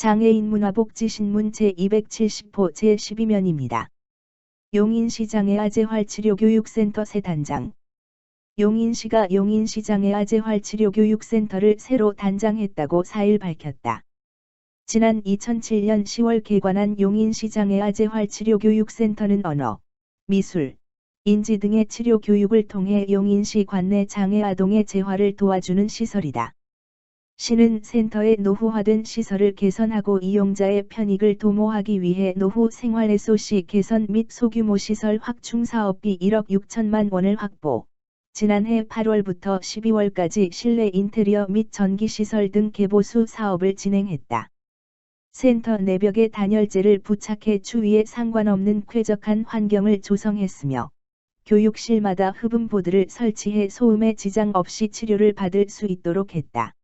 장애인 문화복지신문 제270호 제12면입니다. 용인시 장애아재활치료교육센터 새 단장. 용인시가 용인시 장애아재활치료교육센터를 새로 단장했다고 4일 밝혔다. 지난 2007년 10월 개관한 용인시 장애아재활치료교육센터는 언어, 미술, 인지 등의 치료 교육을 통해 용인시 관내 장애 아동의 재활을 도와주는 시설이다. 시는 센터의 노후화된 시설을 개선하고 이용자의 편익을 도모하기 위해 노후 생활 SOC 개선 및 소규모 시설 확충 사업비 1억 6천만 원을 확보. 지난해 8월부터 12월까지 실내 인테리어 및 전기시설 등 개보수 사업을 진행했다. 센터 내벽에 단열재를 부착해 추위에 상관없는 쾌적한 환경을 조성했으며 교육실마다 흡음보드를 설치해 소음에 지장 없이 치료를 받을 수 있도록 했다.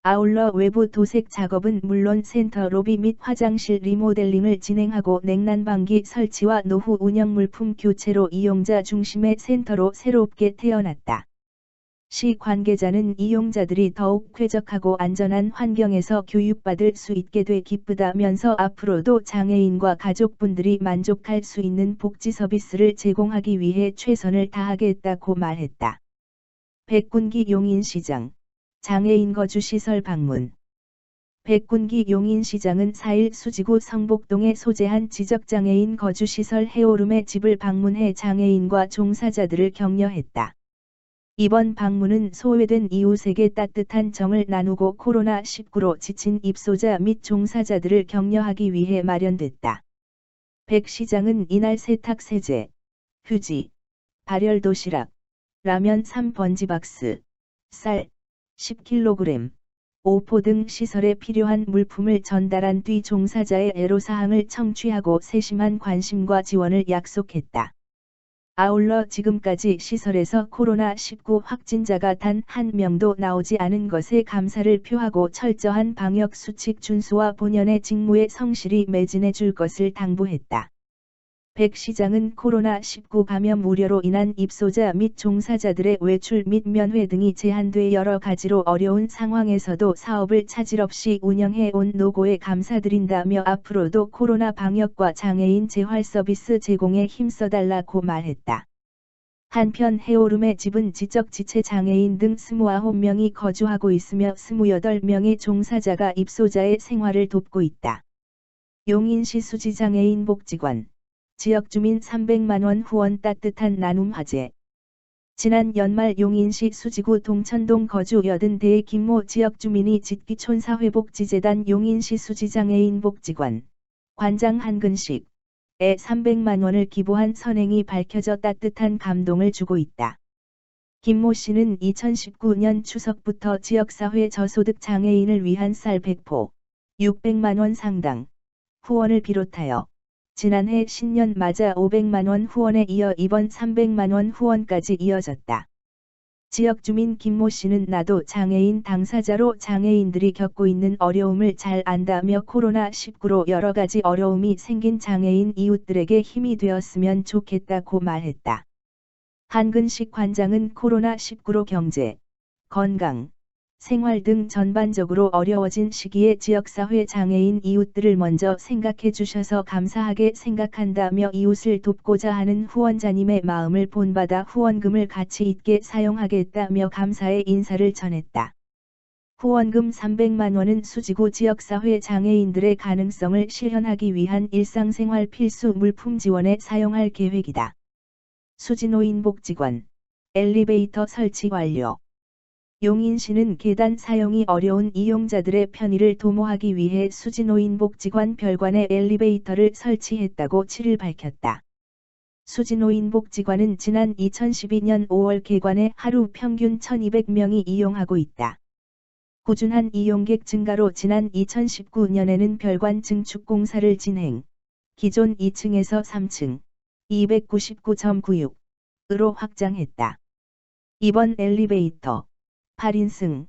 아울러 외부 도색 작업은 물론 센터 로비 및 화장실 리모델링을 진행하고 냉난방기 설치와 노후 운영 물품 교체로 이용자 중심의 센터로 새롭게 태어났다. 시 관계자는 이용자들이 더욱 쾌적하고 안전한 환경에서 교육받을 수 있게 돼 기쁘다면서 앞으로도 장애인과 가족분들이 만족할 수 있는 복지 서비스를 제공하기 위해 최선을 다하겠다고 말했다. 백군기 용인시장 장애인 거주시설 방문. 백군기 용인시장은 4일 수지구 성복동에 소재한 지적장애인 거주시설 해오름의 집을 방문해 장애인과 종사자들을 격려했다. 이번 방문은 소외된 이웃에게 따뜻한 정을 나누고 코로나19로 지친 입소자 및 종사자들을 격려하기 위해 마련됐다. 백 시장은 이날 세탁 세제, 휴지, 발열 도시락, 라면 3번지박스, 쌀, 10kg, 오포 등 시설에 필요한 물품을 전달한 뒤 종사자의 애로사항을 청취하고 세심한 관심과 지원을 약속했다. 아울러 지금까지 시설에서 코로나19 확진자가 단 한 명도 나오지 않은 것에 감사를 표하고 철저한 방역 수칙 준수와 본연의 직무에 성실히 매진해 줄 것을 당부했다. 백 시장은 코로나19 감염 우려로 인한 입소자 및 종사자들의 외출 및 면회 등이 제한돼 여러 가지로 어려운 상황에서도 사업을 차질 없이 운영해 온 노고에 감사드린다며 앞으로도 코로나 방역과 장애인 재활 서비스 제공에 힘써달라고 말했다. 한편 해오름의 집은 지적지체 장애인 등 29명이 거주하고 있으며 28명의 종사자가 입소자의 생활을 돕고 있다. 용인시 수지장애인 복지관 지역주민 300만원 후원 따뜻한 나눔 화제. 지난 연말 용인시 수지구 동천동 거주 80대의 김모 지역주민이 짓기촌사회복지재단 용인시 수지장애인 복지관 관장 한근식에 300만원을 기부한 선행이 밝혀져 따뜻한 감동을 주고 있다. 김모 씨는 2019년 추석부터 지역사회 저소득 장애인을 위한 쌀 100포, 600만원 상당 후원을 비롯하여 지난해 신년 맞아 500만원 후원에 이어 이번 300만원 후원까지 이어졌다. 지역주민 김모 씨는 나도 장애인 당사자로 장애인들이 겪고 있는 어려움을 잘 안다며 코로나19로 여러 가지 어려움이 생긴 장애인 이웃들에게 힘이 되었으면 좋겠다고 말했다. 한근식 관장은 코로나19로 경제, 건강, 생활 등 전반적으로 어려워진 시기에 지역사회 장애인 이웃들을 먼저 생각해 주셔서 감사하게 생각한다며 이웃을 돕고자 하는 후원자님의 마음을 본받아 후원금을 가치 있게 사용하겠다며 감사의 인사를 전했다. 후원금 300만원은 수지구 지역사회 장애인들의 가능성을 실현하기 위한 일상생활 필수 물품 지원에 사용할 계획이다. 수지노인복지관 엘리베이터 설치 완료. 용인시는 계단 사용이 어려운 이용자들의 편의를 도모하기 위해 수지노인복지관 별관에 엘리베이터를 설치했다고 7일 밝혔다. 수지노인복지관은 지난 2012년 5월 개관해 하루 평균 1200명이 이용하고 있다. 꾸준한 이용객 증가로 지난 2019년에는 별관 증축 공사를 진행, 기존 2층에서 3층, 299.96으로 확장했다. 이번 엘리베이터 8인승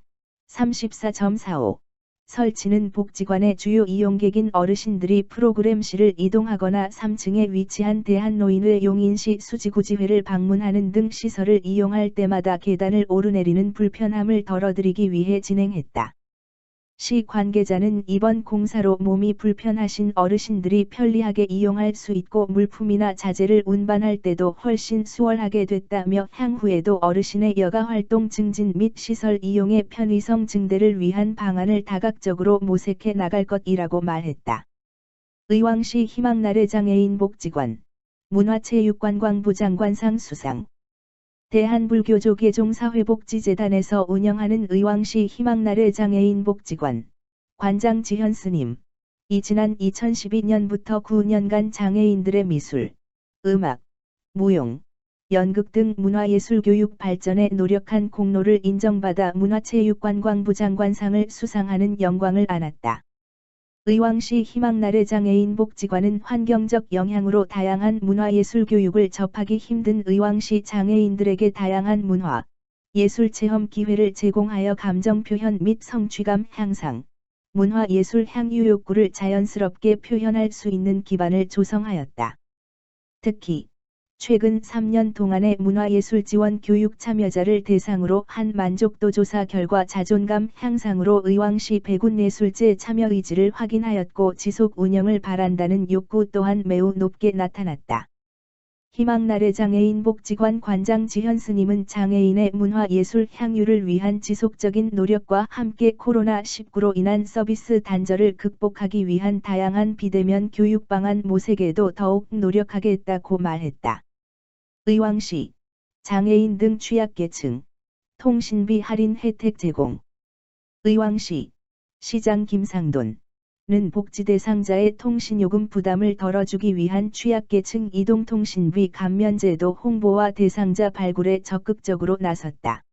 34.45 설치는 복지관의 주요 이용객인 어르신들이 프로그램실을 이동하거나 3층에 위치한 대한노인회 용인시 수지구지회를 방문하는 등 시설을 이용할 때마다 계단을 오르내리는 불편함을 덜어드리기 위해 진행했다. 시 관계자는 이번 공사로 몸이 불편하신 어르신들이 편리하게 이용할 수 있고 물품이나 자재를 운반할 때도 훨씬 수월하게 됐다며 향후에도 어르신의 여가활동 증진 및 시설 이용의 편의성 증대를 위한 방안을 다각적으로 모색해 나갈 것이라고 말했다. 의왕시 희망나래 장애인 복지관, 문화체육관광부 장관상 수상. 대한불교조계종사회복지재단에서 운영하는 의왕시 희망나래 장애인 복지관, 관장 지현 스님, 지난 2012년부터 9년간 장애인들의 미술, 음악, 무용, 연극 등 문화예술 교육 발전에 노력한 공로를 인정받아 문화체육관광부 장관상을 수상하는 영광을 안았다. 의왕시 희망나래 장애인 복지관은 환경적 영향으로 다양한 문화예술 교육을 접하기 힘든 의왕시 장애인들에게 다양한 문화, 예술 체험 기회를 제공하여 감정 표현 및 성취감 향상, 문화예술 향유 욕구를 자연스럽게 표현할 수 있는 기반을 조성하였다. 특히 최근 3년 동안의 문화예술 지원 교육 참여자를 대상으로 한 만족도 조사 결과 자존감 향상으로 의왕시 배군예술제 참여 의지를 확인하였고 지속 운영을 바란다는 욕구 또한 매우 높게 나타났다. 희망나래 장애인 복지관 관장 지현 스님은 장애인의 문화예술 향유를 위한 지속적인 노력과 함께 코로나19로 인한 서비스 단절을 극복하기 위한 다양한 비대면 교육 방안 모색에도 더욱 노력하겠다고 말했다. 의왕시 장애인 등 취약계층 통신비 할인 혜택 제공. 의왕시 시장 김상돈은 복지 대상자의 통신요금 부담을 덜어주기 위한 취약계층 이동통신비 감면제도 홍보와 대상자 발굴에 적극적으로 나섰다.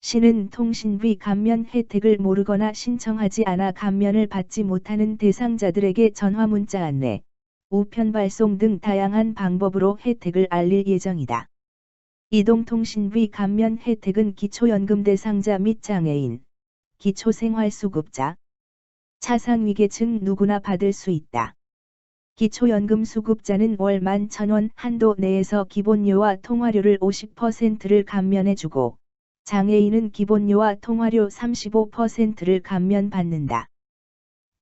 시는 통신비 감면 혜택을 모르거나 신청하지 않아 감면을 받지 못하는 대상자들에게 전화 문자 안내, 우편 발송 등 다양한 방법으로 혜택을 알릴 예정이다. 이동통신비 감면 혜택은 기초연금 대상자 및 장애인, 기초생활수급자, 차상위계층 누구나 받을 수 있다. 기초연금 수급자는 월 11,000원 한도 내에서 기본료와 통화료를 50%를 감면해주고, 장애인은 기본료와 통화료 35%를 감면받는다.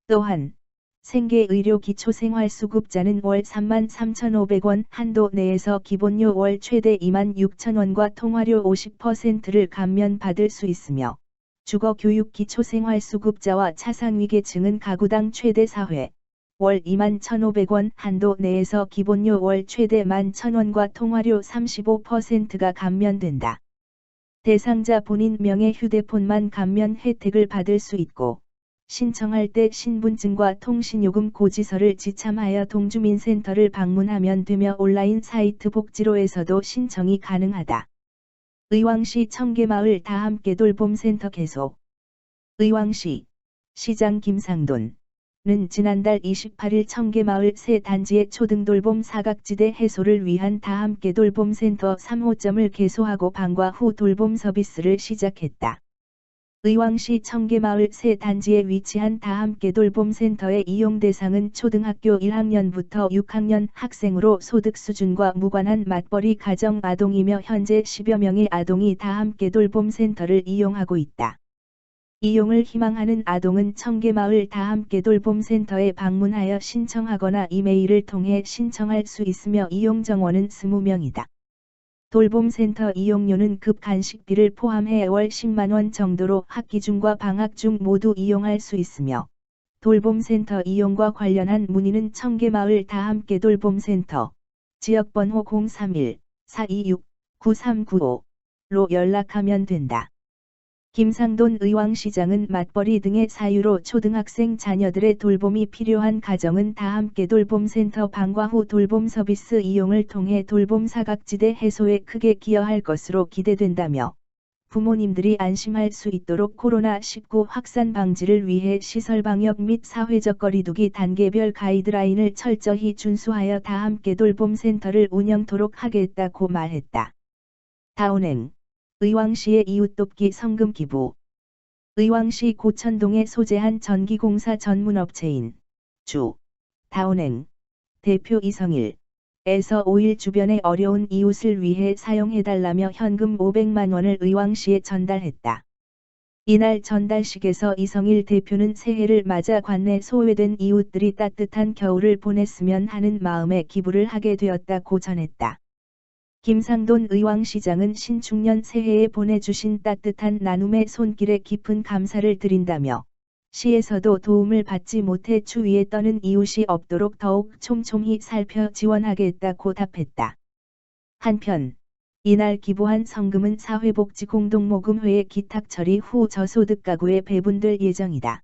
또한 생계의료 기초생활수급자는 월 33,500원 한도 내에서 기본료 월 최대 26,000원과 통화료 50%를 감면받을 수 있으며 주거교육 기초생활수급자와 차상위계층은 가구당 최대 4회, 월 21,500원 한도 내에서 기본료 월 최대 11,000원과 통화료 35%가 감면된다. 대상자 본인 명의 휴대폰만 감면 혜택을 받을 수 있고, 신청할 때 신분증과 통신요금 고지서를 지참하여 동주민센터를 방문하면 되며 온라인 사이트 복지로에서도 신청이 가능하다. 의왕시 청계마을 다함께 돌봄센터 개소. 의왕시 시장 김상돈은 지난달 28일 청계마을 세 단지의 초등돌봄 사각지대 해소를 위한 다함께 돌봄센터 3호점을 개소하고 방과 후 돌봄 서비스를 시작했다. 의왕시 청계마을 세 단지에 위치한 다함께 돌봄센터의 이용 대상은 초등학교 1학년부터 6학년 학생으로 소득 수준과 무관한 맞벌이 가정 아동이며 현재 10여 명의 아동이 다함께 돌봄센터를 이용하고 있다. 이용을 희망하는 아동은 청계마을 다함께 돌봄센터에 방문하여 신청하거나 이메일을 통해 신청할 수 있으며 이용 정원은 20명이다. 돌봄센터 이용료는 급 간식비를 포함해 월 10만원 정도로 학기 중과 방학 중 모두 이용할 수 있으며 돌봄센터 이용과 관련한 문의는 청계마을 다함께 돌봄센터 지역번호 031-426-9395로 연락하면 된다. 김상돈 의왕시장은 맞벌이 등의 사유로 초등학생 자녀들의 돌봄이 필요한 가정은 다함께 돌봄센터 방과 후 돌봄 서비스 이용을 통해 돌봄 사각지대 해소에 크게 기여할 것으로 기대된다며 부모님들이 안심할 수 있도록 코로나19 확산 방지를 위해 시설 방역 및 사회적 거리두기 단계별 가이드라인을 철저히 준수하여 다함께 돌봄센터를 운영토록 하겠다고 말했다. 다운행 의왕시의 이웃돕기 성금 기부. 의왕시 고천동에 소재한 전기공사 전문업체인 주 다운행 대표 이성일 에서 5일 주변의 어려운 이웃을 위해 사용해달라며 현금 500만 원을 의왕시에 전달했다. 이날 전달식에서 이성일 대표는 새해를 맞아 관내 소외된 이웃들이 따뜻한 겨울을 보냈으면 하는 마음에 기부를 하게 되었다고 전했다. 김상돈 의왕시장은 신축년 새해에 보내주신 따뜻한 나눔의 손길에 깊은 감사를 드린다며 시에서도 도움을 받지 못해 추위에 떠는 이웃이 없도록 더욱 촘촘히 살펴 지원하겠다고 답했다. 한편 이날 기부한 성금은 사회복지공동모금회에 기탁 처리 후 저소득 가구에 배분될 예정이다.